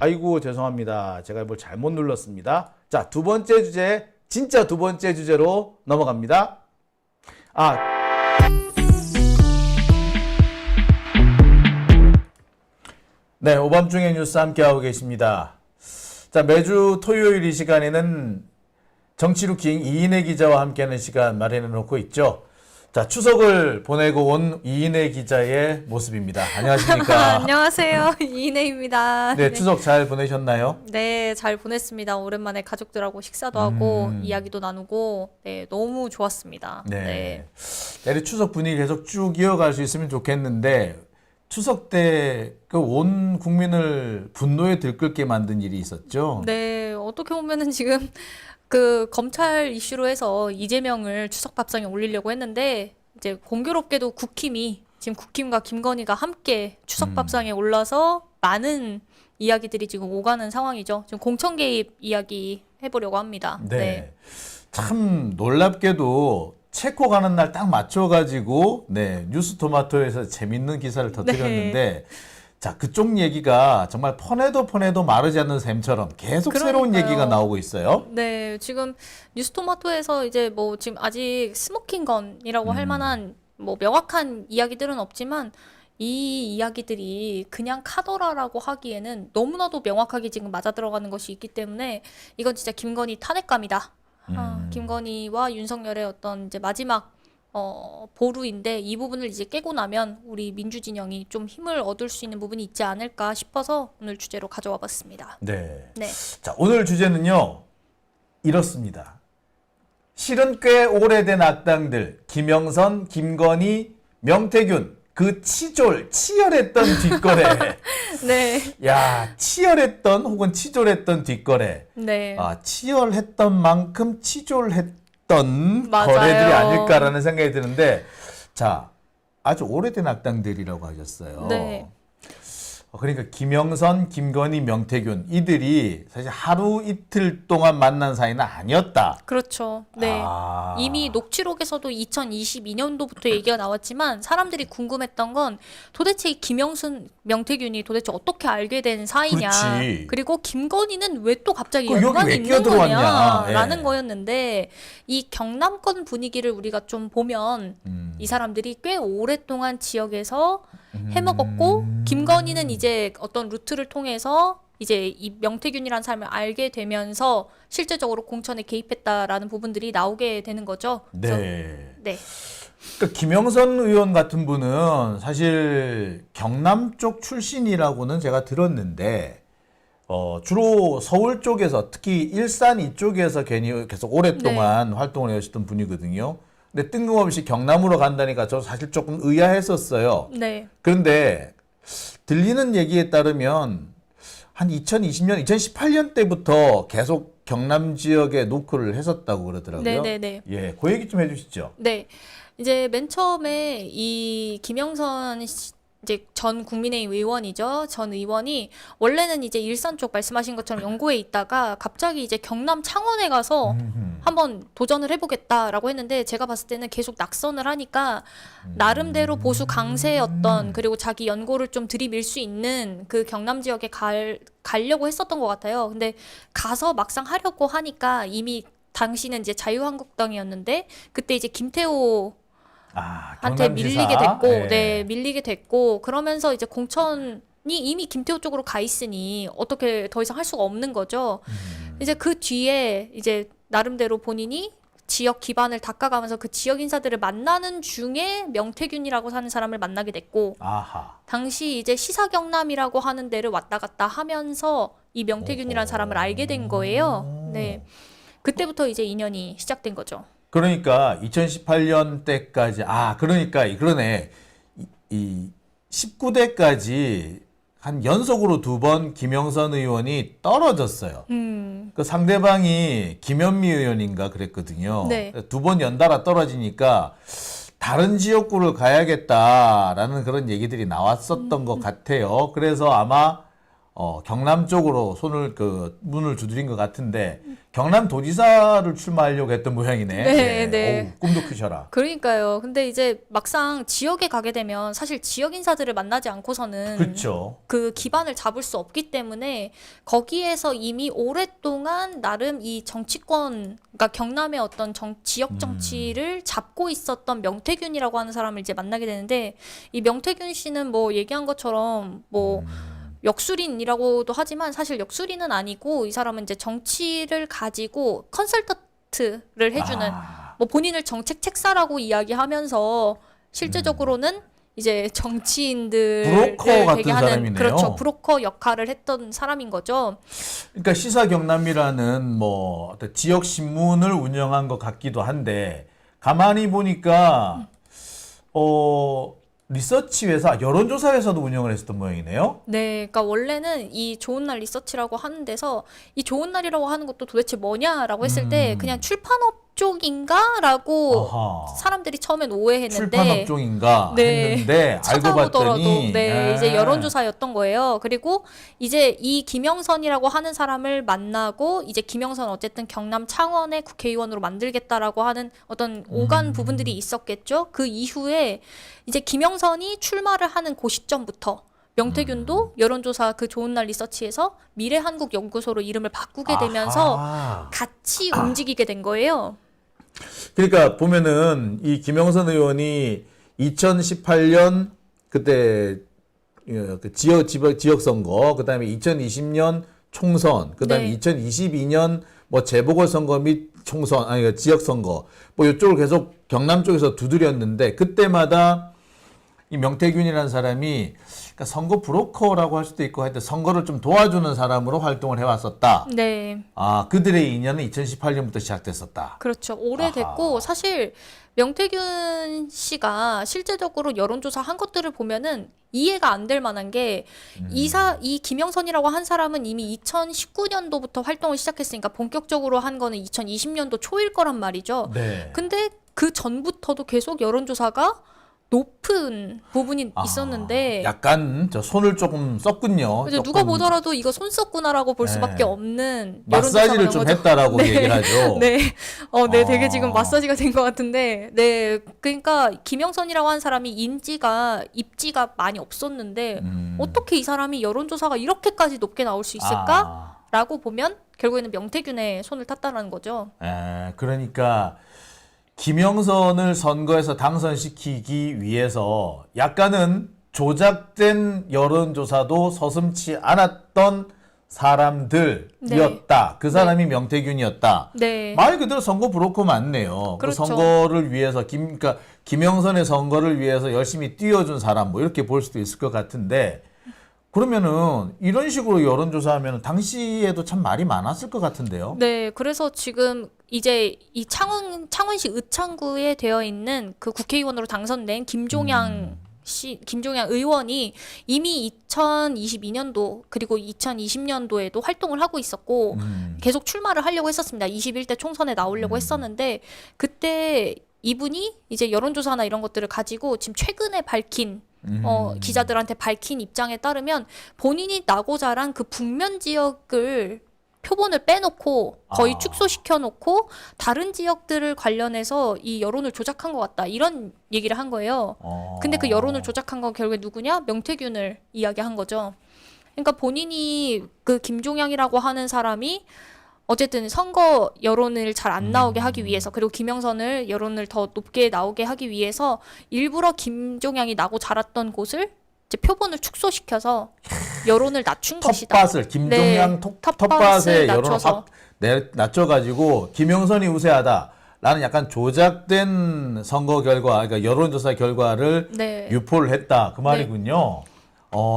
아이고 죄송합니다. 제가 뭘 잘못 눌렀습니다. 자, 두 번째 주제, 진짜 두 번째 주제로 넘어갑니다. 네, 오밤중의 뉴스 함께하고 계십니다. 자, 매주 토요일 이 시간에는 정치루킹 이인혜 기자와 함께하는 시간 마련해 놓고 있죠. 자, 추석을 보내고 온 이인혜 기자의 모습입니다. 안녕하십니까? 안녕하세요. 이인혜입니다. 네, 추석 잘 보내셨나요? 네, 잘 보냈습니다. 오랜만에 가족들하고 식사도 하고 이야기도 나누고 네, 너무 좋았습니다. 네. 내일 추석 분위기 계속 쭉 이어갈 수 있으면 좋겠는데 추석 때 그 온 국민을 분노에 들끓게 만든 일이 있었죠. 네, 어떻게 보면은 지금 그 검찰 이슈로 해서 이재명을 추석 밥상에 올리려고 했는데 이제 공교롭게도 지금 국힘과 김건희가 함께 추석 밥상에 올라서 많은 이야기들이 지금 오가는 상황이죠. 지금 공천 개입 이야기 해보려고 합니다. 네. 참 놀랍게도 체코 가는 날 딱 맞춰가지고 뉴스토마토에서 재밌는 기사를 터뜨렸는데 자, 그쪽 얘기가 정말 퍼내도 마르지 않는 샘처럼 계속 새로운 그러니까요. 얘기가 나오고 있어요. 네, 지금 뉴스토마토에서 이제 뭐 지금 아직 스모킹건이라고 할 만한 뭐 명확한 이야기들은 없지만 이 이야기들이 그냥 카더라라고 하기에는 너무나도 명확하게 지금 맞아 들어가는 것이 있기 때문에 이건 진짜 김건희 탄핵감이다. 김건희와 윤석열의 어떤 이제 마지막 보루인데 이 부분을 이제 깨고 나면 우리 민주진영이 좀 힘을 얻을 수 있는 부분이 있지 않을까 싶어서 오늘 주제로 가져와 봤습니다. 네. 네. 자, 오늘 주제는요. 이렇습니다. 실은 꽤 오래된 악당들 김영선, 김건희, 명태균 그 치열했던 뒷거래. 네. 야, 치열했던 혹은 치졸했던 뒷거래. 네. 치열했던 만큼 치졸했던 맞아요. 거래들이 아닐까라는 생각이 드는데, 자, 아주 오래된 악당들이라고 하셨어요. 네. 그러니까 김영선, 김건희, 명태균 이들이 사실 하루 이틀 동안 만난 사이는 아니었다. 그렇죠. 네. 이미 녹취록에서도 2022년도부터 얘기가 나왔지만 사람들이 궁금했던 건 도대체 이 김영순, 명태균이 도대체 어떻게 알게 된 사이냐. 그렇지. 그리고 김건희는 왜 또 갑자기 여기 연관이 왜 있는 끼어들어왔냐. 거냐라는 예. 거였는데 이 경남권 분위기를 우리가 좀 보면 이 사람들이 꽤 오랫동안 지역에서 해먹었고 김건희는 이제 어떤 루트를 통해서 이제 이 명태균이라는 사람을 알게 되면서 실제적으로 공천에 개입했다라는 부분들이 나오게 되는 거죠. 그래서 네. 그러니까 김영선 의원 같은 분은 사실 경남 쪽 출신이라고는 제가 들었는데 주로 서울 쪽에서 특히 일산 이쪽에서 괜히 계속 오랫동안 활동을 해오셨던 분이거든요. 근데 뜬금없이 경남으로 간다니까 저 사실 조금 의아했었어요. 네. 그런데 들리는 얘기에 따르면 한 2020년, 2018년 때부터 계속 경남 지역에 노크를 했었다고 그러더라고요. 네네네. 예, 그 얘기 좀 해주시죠. 네. 이제 맨 처음에 이 김영선 이제 전 국민의힘 의원이죠. 전 의원이 원래는 이제 일산 쪽 말씀하신 것처럼 연고에 있다가 갑자기 이제 경남 창원에 가서 한번 도전을 해보겠다라고 했는데 제가 봤을 때는 계속 낙선을 하니까 나름대로 보수 강세였던 그리고 자기 연고를 좀 들이밀 수 있는 그 경남 지역에 가려고 했었던 것 같아요. 근데 가서 막상 하려고 하니까 이미 당시는 이제 자유한국당이었는데 그때 이제 김태호 한테 밀리게 됐고, 밀리게 됐고, 그러면서 이제 공천이 이미 김태호 쪽으로 가 있으니 어떻게 더 이상 할 수가 없는 거죠. 이제 그 뒤에 이제 나름대로 본인이 지역 기반을 닦아가면서 그 지역 인사들을 만나는 중에 명태균이라고 하는 사람을 만나게 됐고, 당시 이제 시사경남이라고 하는 데를 왔다 갔다 하면서 이 명태균이라는 사람을 알게 된 거예요. 네. 그때부터 이제 인연이 시작된 거죠. 그러니까 2018년 때까지 그러니까 그러네. 이 19대까지 한 연속으로 2번 김영선 의원이 떨어졌어요. 그 상대방이 김현미 의원인가 그랬거든요. 네. 2번 연달아 떨어지니까 다른 지역구를 가야겠다라는 그런 얘기들이 나왔었던 것 같아요. 그래서 아마 경남 쪽으로 문을 두드린 것 같은데 경남도지사를 출마하려고 했던 모양이네. 네, 예. 네. 어우, 꿈도 크셔라. 그러니까요. 근데 이제 막상 지역에 가게 되면 사실 지역 인사들을 만나지 않고서는 그렇죠. 그 기반을 잡을 수 없기 때문에 거기에서 이미 오랫동안 나름 이 정치권, 그러니까 경남의 어떤 지역 정치를 잡고 있었던 명태균이라고 하는 사람을 이제 만나게 되는데, 이 명태균 씨는 뭐 얘기한 것처럼 뭐 역술인이라고도 하지만 사실 역술인은 아니고, 이 사람은 이제 정치를 가지고 컨설턴트를 해주는, 뭐 본인을 정책 책사라고 이야기하면서 실제적으로는 이제 정치인들을 브로커 같은 되게 하는, 사람이네요. 그렇죠, 브로커 역할을 했던 사람인 거죠. 그러니까 시사경남이라는 뭐 어떤 지역 신문을 운영한 것 같기도 한데 가만히 보니까 리서치 회사, 여론조사 회사도 운영을 했었던 모양이네요. 네, 그러니까 원래는 이 좋은 날 리서치라고 하는 데서 이 좋은 날이라고 하는 것도 도대체 뭐냐라고 했을 때 그냥 출판업 쪽인가라고 아하. 사람들이 처음엔 오해했는데, 출판업 쪽인가 네, 했는데 알고 찾아보더라도 봤더니 네, 이제 여론조사였던 거예요. 그리고 이제 이 김영선이라고 하는 사람을 만나고, 이제 김영선 어쨌든 경남 창원의 국회의원으로 만들겠다라고 하는 어떤 오간 부분들이 있었겠죠. 그 이후에 이제 김영선이 출마를 하는 그 시점부터 명태균도 여론조사 그 좋은 날 리서치에서 미래한국연구소로 이름을 바꾸게 되면서 아하. 같이 움직이게 된 거예요. 그러니까 보면은 이 김영선 의원이 2018년 그때 그 지역 선거, 그다음에 2020년 총선, 그다음에 네. 2022년 뭐 재보궐 선거 및 총선, 아니 지역 선거 뭐 이쪽을 계속 경남 쪽에서 두드렸는데, 그때마다 이 명태균이라는 사람이 그러니까 선거 브로커라고 할 수도 있고 하여튼 선거를 좀 도와주는 사람으로 활동을 해왔었다. 네. 그들의 인연은 2018년부터 시작됐었다. 그렇죠. 오래됐고, 아하. 사실 명태균 씨가 실제적으로 여론조사 한 것들을 보면은 이해가 안 될 만한 게, 이 김영선이라고 한 사람은 이미 2019년도부터 활동을 시작했으니까 본격적으로 한 거는 2020년도 초일 거란 말이죠. 네. 근데 그 전부터도 계속 여론조사가 높은 부분이 있었는데, 약간 저 손을 조금 썼군요. 이제 누가 조금 보더라도 이거 손 썼구나라고 볼 수밖에 없는 마사지를 여론조사가 좀 나온 거죠. 했다라고 얘기를 하죠. 네, 네, 되게 아. 지금 마사지가 된 것 같은데, 네, 그러니까 김영선이라고 한 사람이 입지가 많이 없었는데 어떻게 이 사람이 여론조사가 이렇게까지 높게 나올 수 있을까라고 보면 결국에는 명태균의 손을 탔다라는 거죠. 그러니까 김영선을 선거에서 당선시키기 위해서 약간은 조작된 여론조사도 서슴지 않았던 사람들이었다. 그 사람이 명태균이었다. 네, 말 그대로 선거 브로커 맞네요. 그렇죠. 그 선거를 위해서 그러니까 김영선의 선거를 위해서 열심히 뛰어준 사람 뭐 이렇게 볼 수도 있을 것 같은데, 그러면은 이런 식으로 여론조사하면 당시에도 참 말이 많았을 것 같은데요. 네, 그래서 지금 이제 이 창원시 의창구에 되어 있는 그 국회의원으로 당선된 김종양 의원이 이미 2022년도 그리고 2020년도에도 활동을 하고 있었고 계속 출마를 하려고 했었습니다. 21대 총선에 나오려고 했었는데, 그때 이분이 이제 여론조사나 이런 것들을 가지고 지금 최근에 밝힌 기자들한테 밝힌 입장에 따르면 본인이 나고 자란 그 북면 지역을 표본을 빼놓고 거의 축소시켜놓고 다른 지역들을 관련해서 이 여론을 조작한 것 같다, 이런 얘기를 한 거예요. 근데 그 여론을 조작한 건 결국에 누구냐? 명태균을 이야기한 거죠. 그러니까 본인이 그 김종양이라고 하는 사람이 어쨌든 선거 여론을 잘 안 나오게 하기 위해서, 그리고 김영선을 여론을 더 높게 나오게 하기 위해서 일부러 김종양이 나고 자랐던 곳을 이제 표본을 축소시켜서 여론을 낮춘 것이다. 텃밭을 김종양 텃밭의 여론을 확 낮춰가지고 김영선이 우세하다라는 약간 조작된 선거 결과, 그러니까 여론조사 결과를 네. 유포를 했다 그 말이군요.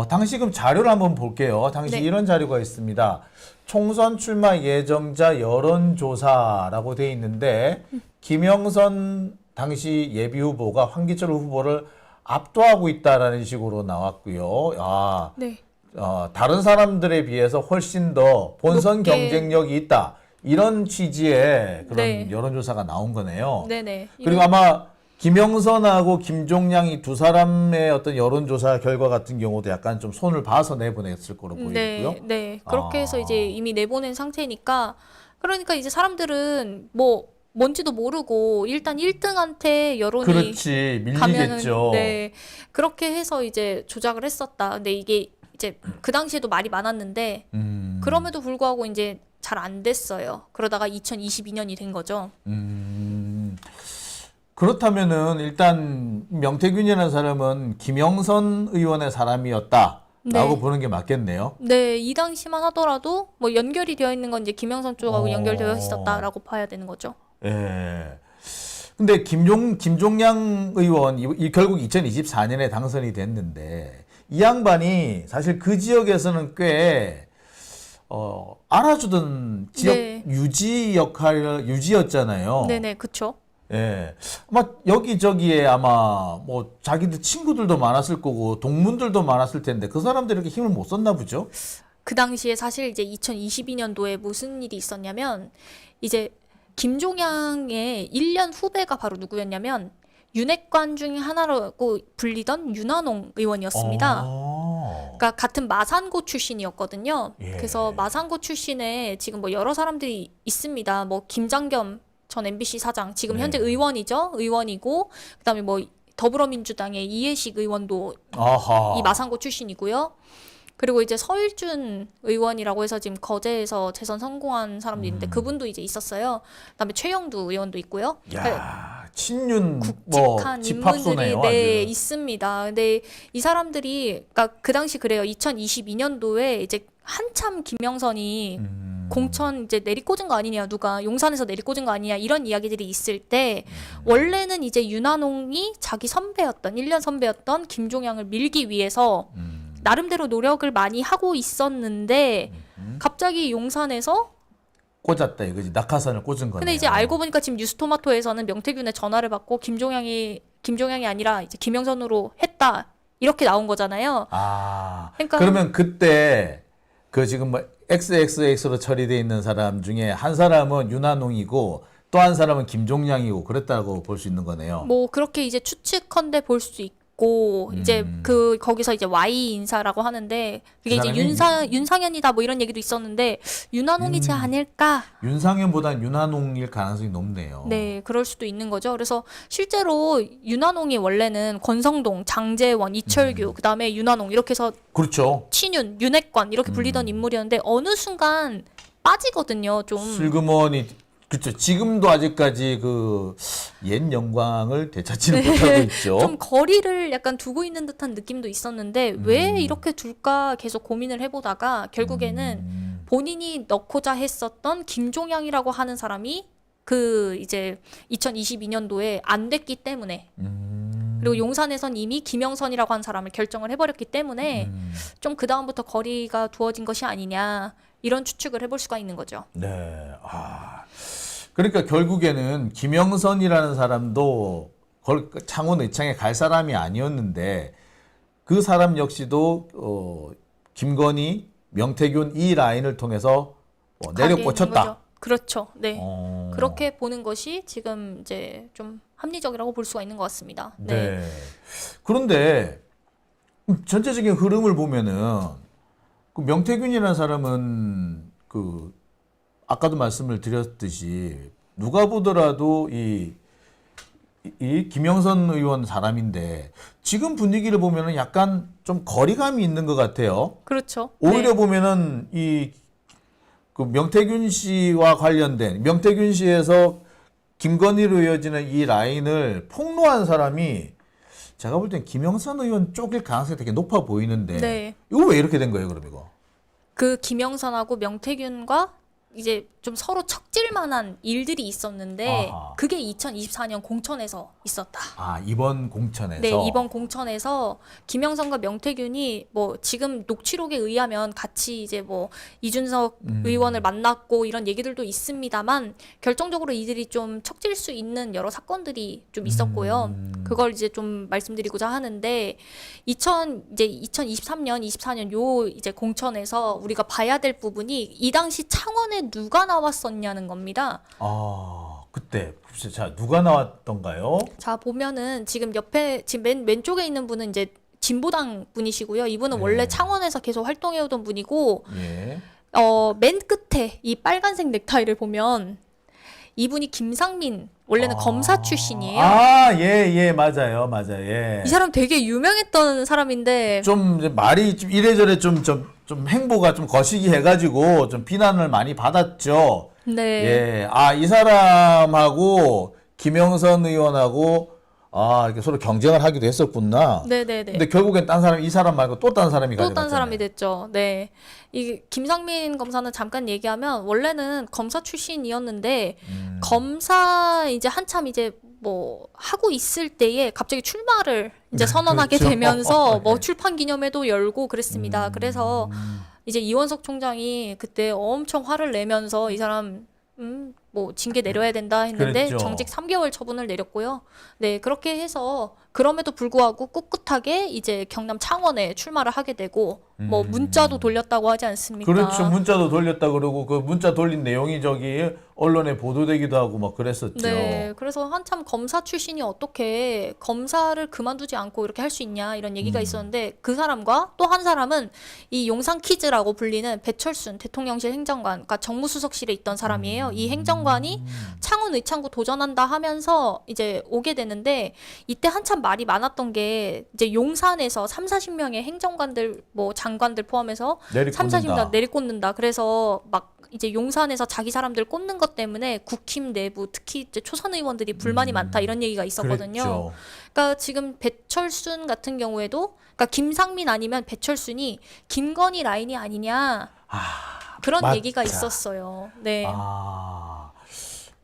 당시 그럼 자료를 한번 볼게요. 당시 네. 이런 자료가 있습니다. 총선 출마 예정자 여론조사라고 돼 있는데 김영선 당시 예비 후보가 황기철 후보를 압도하고 있다라는 식으로 나왔고요. 네. 다른 사람들에 비해서 훨씬 더 본선 높게. 경쟁력이 있다. 이런 취지의 그런 네. 여론조사가 나온 거네요. 네네. 그리고 아마 김영선하고 김종양이 두 사람의 어떤 여론조사 결과 같은 경우도 약간 좀 손을 봐서 내보냈을 거로 보이고요. 네. 그렇게 해서 이제 이미 내보낸 상태니까 그러니까 이제 사람들은 뭐 뭔지도 모르고 일단 1등한테 여론이 그렇지, 가면은 밀리겠죠. 네. 그렇게 해서 이제 조작을 했었다. 근데 이게 이제 그 당시에도 말이 많았는데 그럼에도 불구하고 이제 잘 안 됐어요. 그러다가 2022년이 된 거죠. 그렇다면은 일단 명태균이라는 사람은 김영선 의원의 사람이었다라고 네. 보는 게 맞겠네요. 네, 이 당시만 하더라도 뭐 연결이 되어 있는 건 이제 김영선 쪽하고 어. 연결되어 있었다라고 봐야 되는 거죠. 예. 근데 김종양 의원 결국 2024년에 당선이 됐는데 이 양반이 사실 그 지역에서는 꽤 알아주던 지역 네. 유지였잖아요. 네네, 그쵸. 예. 아마 여기저기에 아마 뭐 자기들 친구들도 많았을 거고 동문들도 많았을 텐데 그 사람들이 이렇게 힘을 못 썼나 보죠? 그 당시에 사실 이제 2022년도에 무슨 일이 있었냐면 이제 김종양의 1년 후배가 바로 누구였냐면 윤핵관 중에 하나라고 불리던 윤한홍 의원이었습니다. 그러니까 같은 마산고 출신이었거든요. 예. 그래서 마산고 출신에 지금 뭐 여러 사람들이 있습니다. 뭐 김장겸 전 MBC 사장 지금 네. 현재 의원이죠. 의원이고 그다음에 뭐 더불어민주당의 이해식 의원도 아하. 이 마산고 출신이고요. 그리고 이제 서일준 의원이라고 해서 지금 거제에서 재선 성공한 사람도 있는데 그분도 이제 있었어요. 그다음에 최영두 의원도 있고요. 야, 친윤 뭐 굵직한 인물들이 집합소네요. 네, 아주. 있습니다. 근데 이 사람들이 그러니까 그 당시 그래요. 2022년도에 이제 한참 김영선이 공천 이제 내리꽂은 거 아니냐, 누가 용산에서 내리꽂은 거 아니냐 이런 이야기들이 있을 때 원래는 이제 윤한홍이 자기 선배였던 1년 선배였던 김종양을 밀기 위해서 나름대로 노력을 많이 하고 있었는데 갑자기 용산에서 꽂았다 이거지. 낙하산을 꽂은 거네요. 근데 이제 알고 보니까 지금 뉴스토마토에서는 명태균의 전화를 받고 김종양이 아니라 이제 김영선으로 했다 이렇게 나온 거잖아요. 아, 그러니까- 그러면 그때 그 지금 뭐 XXX로 처리돼 있는 사람 중에 한 사람은 윤한홍이고 또 한 사람은 김종양이고 그랬다고 볼 수 있는 거네요. 뭐 그렇게 이제 추측컨대 볼 수 있고 이제 그 거기서 이제 Y 인사라고 하는데 그게 그 이제 사람이 윤상현이다 뭐 이런 얘기도 있었는데 윤한홍이지 않을까? 윤상현보단 윤한홍일 가능성이 높네요. 네, 그럴 수도 있는 거죠. 그래서 실제로 윤한홍이 원래는 권성동, 장제원, 이철규, 그다음에 윤한홍 이렇게 해서 그렇죠. 친윤, 윤핵관 이렇게 불리던 인물이었는데 어느 순간 빠지거든요. 좀. 슬그머니 그렇죠. 지금도 아직까지 그 옛 영광을 되찾지는 못하고 있죠. 좀 거리를 약간 두고 있는 듯한 느낌도 있었는데 왜 이렇게 둘까 계속 고민을 해보다가 결국에는 본인이 넣고자 했었던 김종양이라고 하는 사람이 그 이제 2022년도에 안 됐기 때문에 그리고 용산에선 이미 김영선이라고 한 사람을 결정을 해버렸기 때문에 좀 그 다음부터 거리가 두어진 것이 아니냐 이런 추측을 해볼 수가 있는 거죠. 네. 아. 그러니까 결국에는 김영선이라는 사람도 창원 의창에 갈 사람이 아니었는데 그 사람 역시도 김건희, 명태균 이 라인을 통해서 내려 가게 꽂혔다. 된 거죠. 그렇죠. 네. 어. 그렇게 보는 것이 지금 이제 좀 합리적이라고 볼 수가 있는 것 같습니다. 네. 네. 그런데 전체적인 흐름을 보면은 그 명태균이라는 사람은 그 아까도 말씀을 드렸듯이 누가 보더라도 이 김영선 의원 사람인데 지금 분위기를 보면은 약간 좀 거리감이 있는 것 같아요. 그렇죠. 오히려 네. 보면은 그 명태균 씨와 관련된 명태균 씨에서 김건희로 이어지는 이 라인을 폭로한 사람이 제가 볼 땐 김영선 의원 쪽일 가능성이 되게 높아 보이는데 네. 이거 왜 이렇게 된 거예요, 그럼 이거? 그 김영선하고 명태균과 이제 좀 서로 척질만한 일들이 있었는데 아하. 그게 2024년 공천에서 있었다. 아, 이번 공천에서 네, 이번 공천에서 김영선과 명태균이 뭐 지금 녹취록에 의하면 같이 이제 뭐 이준석 의원을 만났고 이런 얘기들도 있습니다만 결정적으로 이들이 좀 척질 수 있는 여러 사건들이 좀 있었고요. 그걸 이제 좀 말씀드리고자 하는데 이제 2023년, 24년 요 이제 공천에서 우리가 봐야 될 부분이 이 당시 창원에 누가 나왔었냐는 겁니다. 아, 그때 글쎄, 자 누가 나왔던가요? 자, 보면은 지금 옆에 지금 맨 왼쪽에 있는 분은 이제 진보당 분이시고요. 이분은 원래 창원에서 계속 활동해오던 분이고, 예. 맨 끝에 이 빨간색 넥타이를 보면 이분이 김상민, 원래는 검사 출신이에요. 예, 맞아요, 예. 이 사람 되게 유명했던 사람인데, 좀 이제 말이 좀 이래저래 좀 행보가 좀 거시기 해가지고 좀 비난을 많이 받았죠. 네. 예, 이 사람하고 김영선 의원하고 이렇게 서로 경쟁을 하기도 했었구나. 네네네. 근데 결국엔 딴 사람, 이 사람 말고 또 딴 사람이 또 가져갔잖아요. 다른 사람이 됐죠. 네. 이 김상민 검사는 잠깐 얘기하면 원래는 검사 출신이었는데 검사 이제 한참 이제 뭐 하고 있을 때에 갑자기 출마를 이제 선언하게 그렇죠. 되면서 뭐 네. 출판 기념회도 열고 그랬습니다. 그래서 이제 이원석 총장이 그때 엄청 화를 내면서 이 사람 뭐 징계 내려야 된다 했는데 그랬죠. 정직 3개월 처분을 내렸고요. 네, 그렇게 해서 그럼에도 불구하고 꿋꿋하게 이제 경남 창원에 출마를 하게 되고 뭐 문자도 돌렸다고 하지 않습니까? 그렇죠. 문자도 돌렸다 그러고 그 문자 돌린 내용이 저기 언론에 보도되기도 하고 막 그랬었죠. 네, 그래서 한참 검사 출신이 어떻게 검사를 그만두지 않고 이렇게 할 수 있냐 이런 얘기가 있었는데 그 사람과 또 한 사람은 이 용산 키즈라고 불리는 배철순 대통령실 행정관, 그러니까 정무수석실에 있던 사람이에요. 이 행정관이 창원 의창구 도전한다 하면서 이제 오게 되는데 이때 한참 말이 많았던 게 이제 용산에서 3, 40명의 행정관들 뭐 장관들 포함해서 3, 40명 내리꽂는다. 그래서 막 이제 용산에서 자기 사람들 꽂는 것 때문에 국힘 내부 특히 이제 초선 의원들이 불만이 많다 이런 얘기가 있었거든요. 그랬죠. 그러니까 지금 배철순 같은 경우에도 그러니까 김상민 아니면 배철순이 김건희 라인이 아니냐 그런 맞다. 얘기가 있었어요. 네.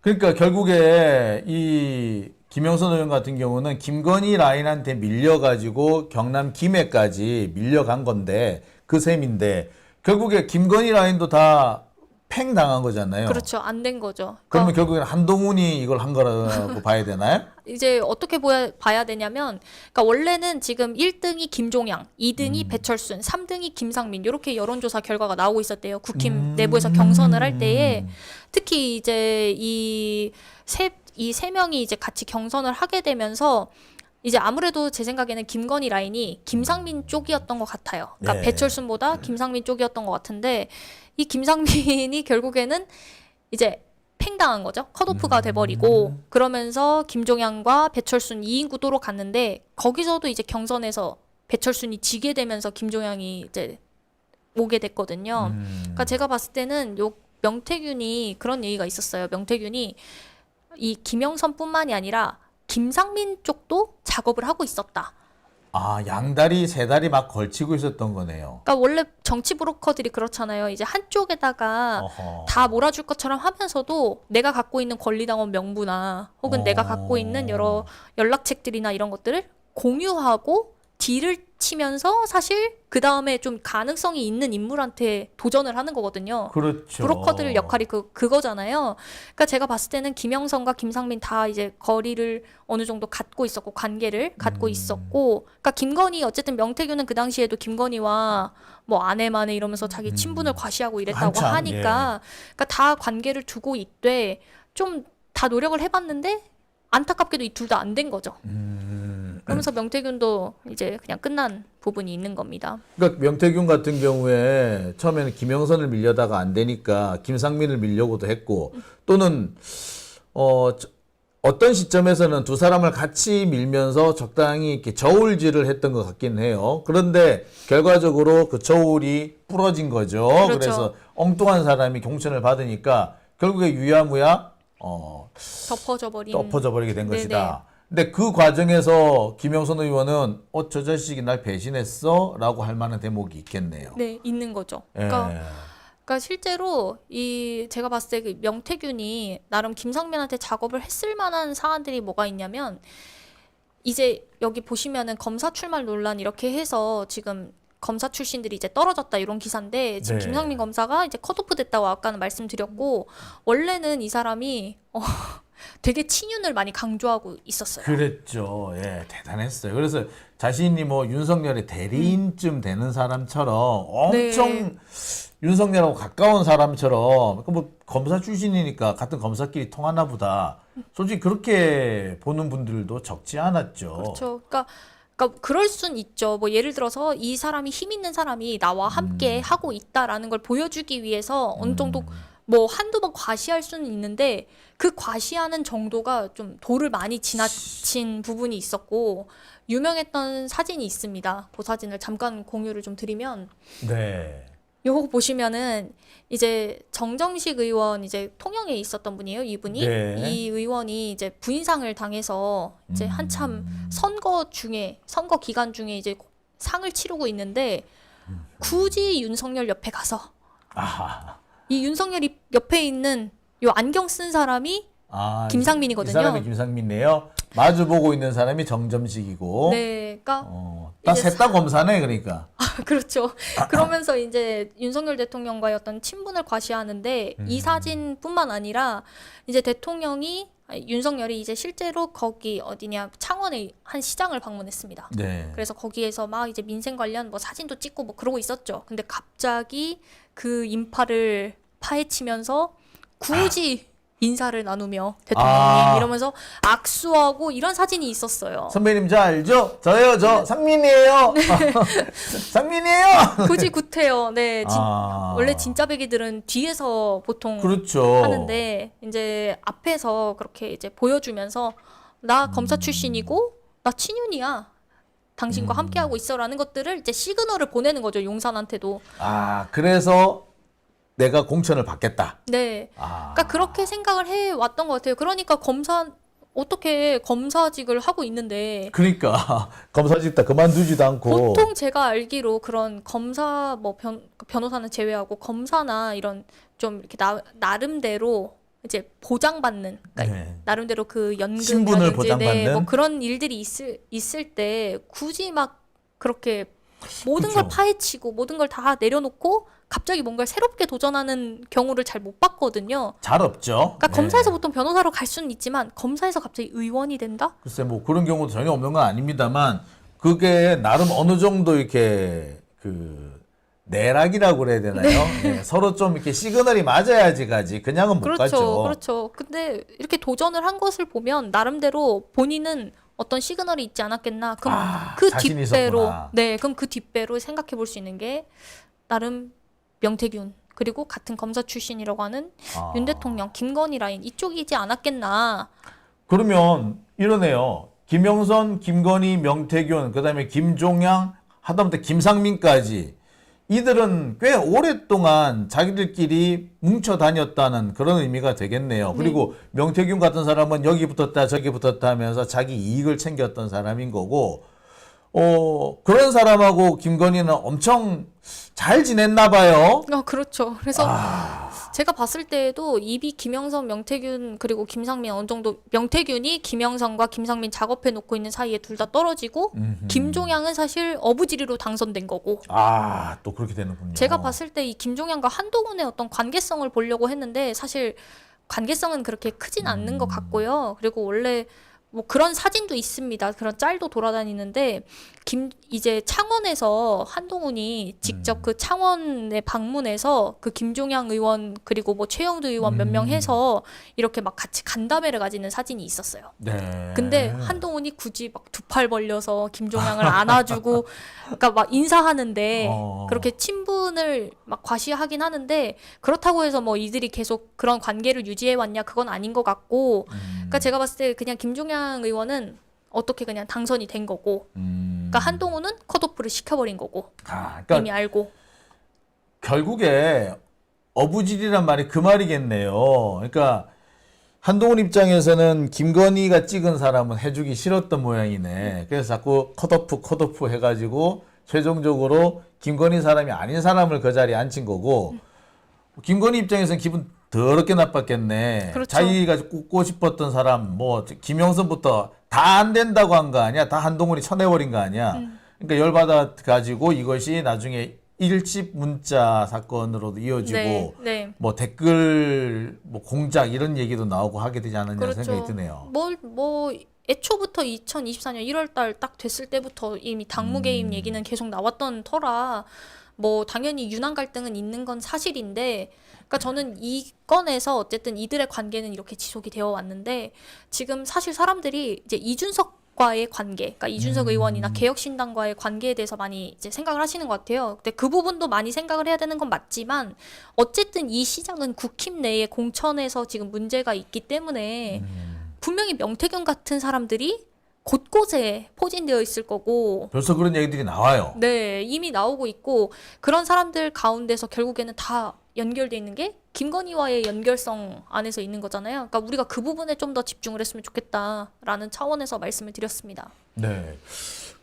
그러니까 결국에 이 김영선 의원 같은 경우는 김건희 라인한테 밀려가지고 경남 김해까지 밀려간 건데 그 셈인데 결국에 김건희 라인도 다 팽 당한 거잖아요. 그렇죠. 안 된 거죠. 그러면 결국엔 한동훈이 이걸 한 거라고 봐야 되나요? 이제 어떻게 봐야 되냐면, 그러니까 원래는 지금 1등이 김종양, 2등이 배철순, 3등이 김상민 이렇게 여론조사 결과가 나오고 있었대요. 국힘 내부에서 경선을 할 때에 특히 이제 이 세 명이 이제 같이 경선을 하게 되면서 이제 아무래도 제 생각에는 김건희 라인이 김상민 쪽이었던 것 같아요. 그러니까 네. 배철순보다 김상민 쪽이었던 것 같은데 이 김상민이 결국에는 이제 팽당한 거죠. 컷오프가 돼버리고 그러면서 김종양과 배철순 2인 구도로 갔는데 거기서도 이제 경선에서 배철순이 지게 되면서 김종양이 이제 오게 됐거든요. 그러니까 제가 봤을 때는 요 명태균이 그런 얘기가 있었어요. 명태균이 이 김영선뿐만이 아니라 김상민 쪽도 작업을 하고 있었다. 양다리 세 다리 막 걸치고 있었던 거네요. 그러니까 원래 정치 브로커들이 그렇잖아요. 이제 한쪽에다가 어허. 다 몰아줄 것처럼 하면서도 내가 갖고 있는 권리당원 명부나 혹은 내가 갖고 있는 여러 연락책들이나 이런 것들을 공유하고 딜을 치면서 사실 그 다음에 좀 가능성이 있는 인물한테 도전을 하는 거거든요. 그렇죠. 브로커들 역할이 그거잖아요. 그러니까 제가 봤을 때는 김영선과 김상민 다 이제 거리를 어느 정도 갖고 있었고 관계를 갖고 있었고, 그러니까 김건희 어쨌든 명태균은 그 당시에도 김건희와 뭐 아내만에 이러면서 자기 친분을 과시하고 이랬다고 한참, 하니까, 그러니까 다 관계를 두고 있되 좀 다 노력을 해봤는데 안타깝게도 이 둘 다 안 된 거죠. 그러면서 명태균도 이제 그냥 끝난 부분이 있는 겁니다. 그러니까 명태균 같은 경우에 처음에는 김영선을 밀려다가 안 되니까 김상민을 밀려고도 했고 또는 어떤 시점에서는 두 사람을 같이 밀면서 적당히 이렇게 저울질을 했던 것 같긴 해요. 그런데 결과적으로 그 저울이 부러진 거죠. 그렇죠. 그래서 엉뚱한 사람이 공천을 받으니까 결국에 유야무야 덮어져 버리게 된 네네. 것이다. 근데 그 과정에서 김영선 의원은 저 자식이 날 배신했어? 라고 할 만한 대목이 있겠네요. 네, 있는 거죠. 예. 그러니까 실제로 제가 봤을 때 그 명태균이 나름 김상민한테 작업을 했을 만한 사안들이 뭐가 있냐면 이제 여기 보시면은 검사 출마 논란 이렇게 해서 지금 검사 출신들이 이제 떨어졌다 이런 기사인데 지금 네. 김상민 검사가 이제 컷오프 됐다고 아까는 말씀드렸고 원래는 이 사람이 되게 친윤을 많이 강조하고 있었어요. 그랬죠. 예, 대단했어요. 그래서 자신이 뭐 윤석열의 대리인쯤 되는 사람처럼 엄청 윤석열하고 가까운 사람처럼 뭐 검사 출신이니까 같은 검사끼리 통하나 보다. 솔직히 그렇게 보는 분들도 적지 않았죠. 그렇죠. 그러니까 그럴 순 있죠. 뭐 예를 들어서 이 사람이 힘 있는 사람이 나와 함께 하고 있다라는 걸 보여주기 위해서 어느 정도 뭐 한두 번 과시할 수는 있는데 그 과시하는 정도가 좀 도를 많이 지나친 부분이 있었고 유명했던 사진이 있습니다. 그 사진을 잠깐 공유를 좀 드리면 네. 요거 보시면은 이제 정정식 의원 이제 통영에 있었던 분이에요. 이분이 네. 이 의원이 이제 부인상을 당해서 이제 한참 선거 기간 중에 이제 상을 치르고 있는데 굳이 윤석열 옆에 가서 아하. 이 윤석열이 옆에 있는 요 안경 쓴 사람이 아, 김상민이거든요. 이 사람이 김상민이에요. 마주 보고 있는 사람이 정점식이고. 네, 그러니까 이제 셋 다 검사네, 그러니까. 그렇죠. 그러면서 이제 윤석열 대통령과의 어떤 친분을 과시하는데 이 사진뿐만 아니라 이제 윤석열이 이제 실제로 거기 어디냐 창원의 한 시장을 방문했습니다. 네. 그래서 거기에서 막 이제 민생 관련 뭐 사진도 찍고 뭐 그러고 있었죠. 근데 갑자기 그 인파를 파헤치면서 굳이 인사를 나누며 대통령님 이러면서 악수하고 이런 사진이 있었어요. 선배님 저 알죠? 저요, 저 상민이에요. 상민이에요. 굳이 구태여. 네, 아. 원래 진짜 배기들은 뒤에서 보통 그렇죠. 하는데 이제 앞에서 그렇게 이제 보여주면서 나 검사 출신이고 나 친윤이야. 당신과 함께하고 있어라는 것들을 이제 시그널을 보내는 거죠. 용산한테도. 아, 그래서 내가 공천을 받겠다. 네. 아. 그러니까 그렇게 생각을 해왔던 것 같아요. 그러니까 어떻게 검사직을 하고 있는데 그러니까 검사직 다 그만두지도 않고. 보통 제가 알기로 그런 검사 뭐 변호사는 제외하고 검사나 이런 좀 이렇게 나름대로 이제 보장받는 그러니까 네. 나름대로 그 신분을 연금이라든지 보장받는? 뭐 그런 일들이 있을 때 굳이 막 그렇게 모든 그쵸. 걸 파헤치고 모든 걸 다 내려놓고 갑자기 뭔가 새롭게 도전하는 경우를 잘 못 봤거든요. 잘 없죠. 그러니까 네. 검사에서 보통 변호사로 갈 수는 있지만 검사에서 갑자기 의원이 된다? 글쎄 뭐 그런 경우도 전혀 없는 건 아닙니다만 그게 나름 어느 정도 이렇게 그 내락이라고 그래야 되나요? 네, 서로 좀 이렇게 시그널이 맞아야지 가지. 그냥은 못 그렇죠, 가죠. 그렇죠. 근데 이렇게 도전을 한 것을 보면 나름대로 본인은 어떤 시그널이 있지 않았겠나. 그럼 그 자신이 뒷배로, 있었구나. 네, 그럼 그 뒷배로 생각해 볼 수 있는 게 나름 명태균 그리고 같은 검사 출신이라고 하는 윤 대통령, 김건희 라인 이쪽이지 않았겠나. 그러면 이러네요. 김영선, 김건희, 명태균, 그다음에 김종양, 하다못해 김상민까지 이들은 꽤 오랫동안 자기들끼리 뭉쳐 다녔다는 그런 의미가 되겠네요. 그리고 명태균 같은 사람은 여기 붙었다 저기 붙었다 하면서 자기 이익을 챙겼던 사람인 거고 그런 사람하고 김건희는 엄청 잘 지냈나 봐요. 그렇죠. 그래서 제가 봤을 때에도 입이 김영선, 명태균 그리고 김상민 어느 정도 명태균이 김영선과 김상민 작업해 놓고 있는 사이에 둘 다 떨어지고 김종양은 사실 어부지리로 당선된 거고. 또 그렇게 되는군요. 제가 봤을 때 이 김종양과 한동훈의 어떤 관계성을 보려고 했는데 사실 관계성은 그렇게 크진 않는 것 같고요. 그리고 원래 뭐 그런 사진도 있습니다. 그런 짤도 돌아다니는데 이제 창원에서 한동훈이 직접 그 창원에 방문해서 그 김종양 의원 그리고 뭐 최영두 의원 몇 명 해서 이렇게 막 같이 간담회를 가지는 사진이 있었어요. 네. 근데 한동훈이 굳이 막 두 팔 벌려서 김종양을 안아주고 그러니까 막 인사하는데 그렇게 친분을 막 과시하긴 하는데 그렇다고 해서 뭐 이들이 계속 그런 관계를 유지해 왔냐 그건 아닌 것 같고 그러니까 제가 봤을 때 그냥 김종양 의원은 어떻게 그냥 당선이 된 거고 그러니까 한동훈은 컷오프를 시켜버린 거고 그러니까 이미 알고 결국에 어부질이란 말이 그 말이겠네요. 그러니까 한동훈 입장에서는 김건희가 찍은 사람은 해주기 싫었던 모양이네. 그래서 자꾸 컷오프 해가지고 최종적으로 김건희 사람이 아닌 사람을 그 자리에 앉힌 거고 김건희 입장에서는 기분 더럽게 나빴겠네. 그렇죠. 자기가 꽂고 싶었던 사람 뭐 김영선부터 다 안 된다고 한 거 아니야? 다 한동훈이 쳐내버린 거 아니야? 그러니까 열받아 가지고 이것이 나중에 일집 문자 사건으로도 이어지고 네, 네. 뭐 댓글 뭐 공작 이런 얘기도 나오고 하게 되지 않았냐 그렇죠. 생각이 드네요. 뭐 애초부터 2024년 1월 달 딱 됐을 때부터 이미 당무 개입 얘기는 계속 나왔던 터라 뭐 당연히 윤한 갈등은 있는 건 사실인데, 그러니까 저는 이 건에서 어쨌든 이들의 관계는 이렇게 지속이 되어 왔는데, 지금 사실 사람들이 이제 이준석과의 관계, 그러니까 이준석 의원이나 개혁신당과의 관계에 대해서 많이 이제 생각을 하시는 것 같아요. 근데 그 부분도 많이 생각을 해야 되는 건 맞지만, 어쨌든 이 시장은 국힘 내에 공천에서 지금 문제가 있기 때문에 분명히 명태균 같은 사람들이 곳곳에 포진되어 있을 거고, 벌써 그런 얘기들이 나와요. 네, 이미 나오고 있고, 그런 사람들 가운데서 결국에는 다 연결돼 있는 게 김건희와의 연결성 안에서 있는 거잖아요. 그러니까 우리가 그 부분에 좀 더 집중을 했으면 좋겠다라는 차원에서 말씀을 드렸습니다. 네.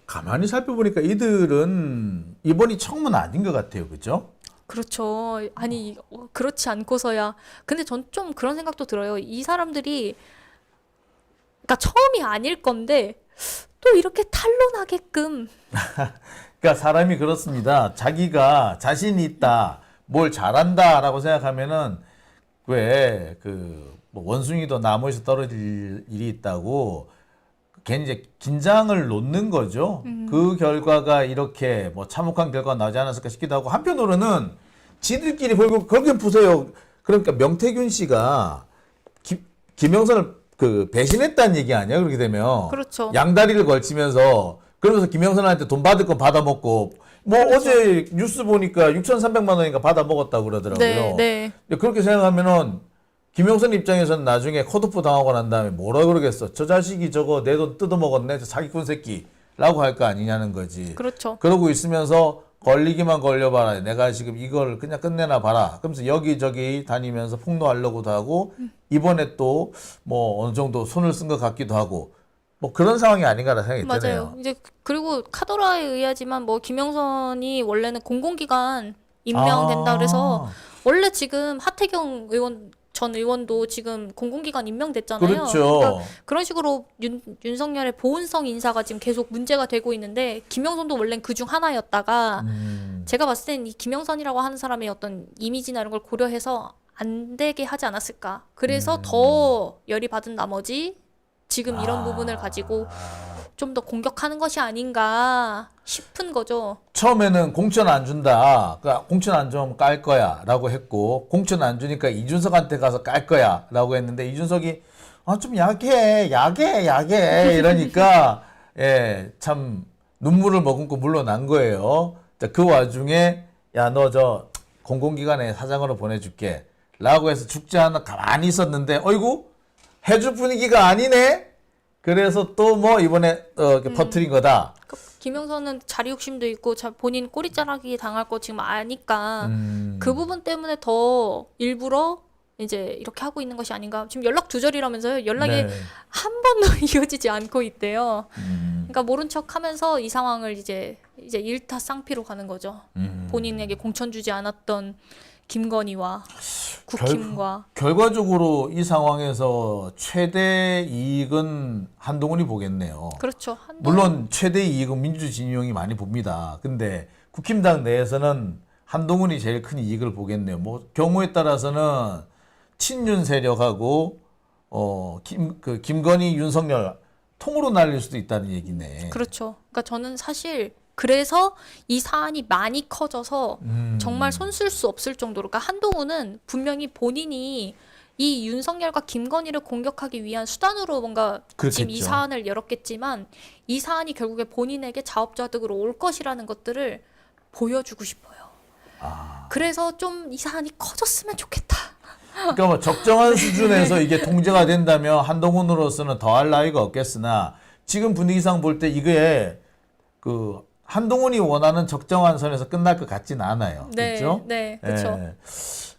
가만히 살펴보니까 이들은 이번이 처음은 아닌 것 같아요. 그죠? 그렇죠. 아니, 그렇지 않고서야. 근데 전 좀 그런 생각도 들어요. 이 사람들이, 그러니까 처음이 아닐 건데, 또 이렇게 탄로나게끔. 그러니까 사람이 그렇습니다. 자기가 자신이 있다, 뭘 잘한다라고 생각하면은 왜 뭐 원숭이도 나무에서 떨어질 일이 있다고 괜히 이제 긴장을 놓는 거죠. 그 결과가 이렇게 뭐 참혹한 결과가 나오지 않았을까 싶기도 하고, 한편으로는 지들끼리 결국엔 보세요. 그러니까 명태균 씨가 김영선을 배신했다는 얘기 아니야? 그렇게 되면 그렇죠. 양다리를 걸치면서 그러면서 김영선한테 돈 받을 건 받아 먹고, 뭐 그렇죠. 어제 뉴스 보니까 6,300만 원인가 받아 먹었다고 그러더라고요. 네, 네. 근데 그렇게 생각하면은 김영선 입장에서는 나중에 컷오프 당하고 난 다음에 뭐라 그러겠어? 저 자식이 저거 내 돈 뜯어 먹었네, 저 사기꾼 새끼라고 할 거 아니냐는 거지. 그렇죠. 그러고 있으면서 걸리기만 걸려봐라. 내가 지금 이걸 그냥 끝내나 봐라. 그러면서 여기저기 다니면서 폭로하려고도 하고, 이번에 또 뭐 어느 정도 손을 쓴 것 같기도 하고, 뭐 그런 상황이 아닌가라는 생각이 맞아요. 드네요. 이제 그리고 카더라에 의하지만 뭐 김영선이 원래는 공공기관 임명된다 그래서, 원래 지금 하태경 의원 전 의원도 지금 공공기관 임명됐잖아요. 그렇죠. 그러니까 그런 식으로 윤석열의 보훈성 인사가 지금 계속 문제가 되고 있는데, 김영선도 원래는 그중 하나였다가 제가 봤을 땐 이 김영선이라고 하는 사람의 어떤 이미지나 이런 걸 고려해서 안 되게 하지 않았을까. 그래서 더 열이 받은 나머지 지금 이런 부분을 가지고 좀 더 공격하는 것이 아닌가 싶은 거죠. 처음에는 공천 안 준다. 그러니까 공천 안 주면 깔 거야 라고 했고, 공천 안 주니까 이준석한테 가서 깔 거야 라고 했는데, 이준석이 좀 약해 이러니까 예, 참 눈물을 머금고 물러난 거예요. 그 와중에 야, 너 저 공공기관에 사장으로 보내줄게 라고 해서 죽지 않아 가만히 있었는데, 어이구 해줄 분위기가 아니네. 그래서 또 뭐 이번에 이렇게 퍼뜨린 거다. 김영선은 자리 욕심도 있고 본인 꼬리자르기 당할 거 지금 아니까 그 부분 때문에 더 일부러 이제 이렇게 하고 있는 것이 아닌가. 지금 연락 두절이라면서요. 연락이 네. 한 번도 이어지지 않고 있대요. 그러니까 모른 척하면서 이 상황을 이제 일타쌍피로 가는 거죠. 본인에게 공천 주지 않았던 김건희와 국힘과. 결과적으로 이 상황에서 최대 이익은 한동훈이 보겠네요. 그렇죠. 물론 최대 이익은 민주진영이 많이 봅니다. 근데 국힘당 내에서는 한동훈이 제일 큰 이익을 보겠네요. 뭐 경우에 따라서는 친윤 세력하고 김건희, 윤석열 통으로 날릴 수도 있다는 얘기네. 그렇죠. 그러니까 저는 사실 그래서 이 사안이 많이 커져서 정말 손 쓸 수 없을 정도로, 그러니까 한동훈은 분명히 본인이 이 윤석열과 김건희를 공격하기 위한 수단으로 뭔가 그렇겠죠. 지금 이 사안을 열었겠지만, 이 사안이 결국에 본인에게 자업자득으로 올 것이라는 것들을 보여주고 싶어요. 그래서 좀 이 사안이 커졌으면 좋겠다. 그러니까 뭐 적정한 수준에서 이게 통제가 된다면 한동훈으로서는 더할 나위가 없겠으나, 지금 분위기상 볼 때 이게 한동훈이 원하는 적정한 선에서 끝날 것 같지는 않아요. 네, 그렇죠? 네, 그렇죠. 예.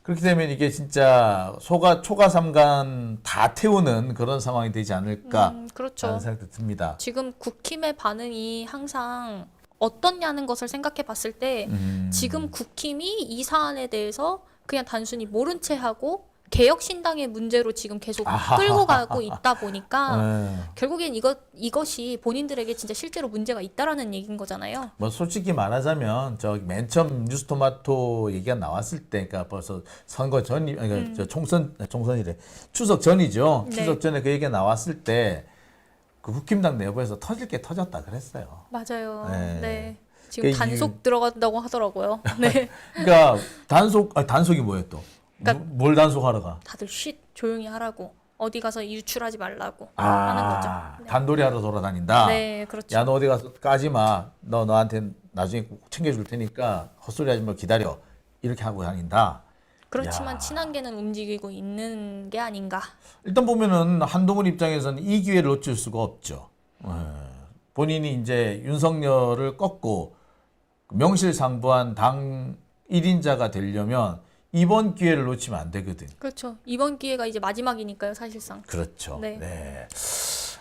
그렇게 되면 이게 진짜 초과 삼간 다 태우는 그런 상황이 되지 않을까 그렇죠. 하는 생각도 듭니다. 지금 국힘의 반응이 항상 어떻냐는 것을 생각해 봤을 때 지금 국힘이 이 사안에 대해서 그냥 단순히 모른 채 하고 개혁신당의 문제로 지금 계속 끌고 가고 있다 보니까 결국엔 이것이 본인들에게 진짜 실제로 문제가 있다라는 얘기인 거잖아요. 뭐 솔직히 말하자면 저 맨 처음 뉴스토마토 얘기가 나왔을 때, 그러니까 벌써 선거 전이, 그러니까 저 총선이래, 추석 전이죠. 네. 추석 전에 그 얘기가 나왔을 때 그 국힘당 내부에서 터질 게 터졌다 그랬어요. 맞아요. 네. 네. 지금 그러니까 단속 들어간다고 하더라고요. 네. 그러니까 단속이 뭐예요 또? 그러니까 뭘 단속하러 가? 다들 쉿 조용히 하라고. 어디 가서 유출하지 말라고 하는 거죠. 네. 단돌이 하러 돌아다닌다. 네, 그렇죠. 야, 너 어디 가서 까지 마. 너한테 나중에 꼭 챙겨줄 테니까 헛소리 하지 말고 기다려. 이렇게 하고 다닌다. 그렇지만 야. 친한계는 움직이고 있는 게 아닌가. 일단 보면은 한동훈 입장에서는 이 기회를 놓칠 수가 없죠. 본인이 이제 윤석열을 꺾고 명실상부한 당 1인자가 되려면 이번 기회를 놓치면 안 되거든. 그렇죠. 이번 기회가 이제 마지막이니까요, 사실상. 그렇죠. 네. 네.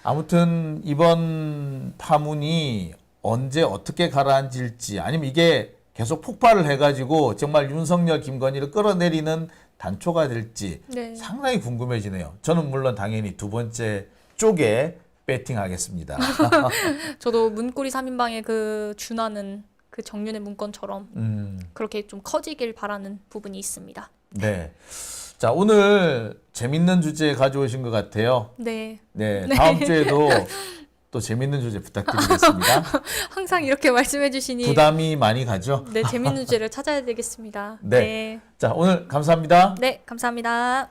아무튼 이번 파문이 언제 어떻게 가라앉을지, 아니면 이게 계속 폭발을 해가지고 정말 윤석열, 김건희를 끌어내리는 단초가 될지 네. 상당히 궁금해지네요. 저는 물론 당연히 두 번째 쪽에 배팅하겠습니다. 저도 문고리 3인방의 그 준하는 그 정윤의 문건처럼 그렇게 좀 커지길 바라는 부분이 있습니다. 네. 자, 오늘 재밌는 주제 가져오신 것 같아요. 네. 네. 다음 주에도 또 재밌는 주제 부탁드리겠습니다. 항상 이렇게 말씀해 주시니 부담이 많이 가죠? 네, 재밌는 주제를 찾아야 되겠습니다. 네. 자, 오늘 감사합니다. 네, 감사합니다.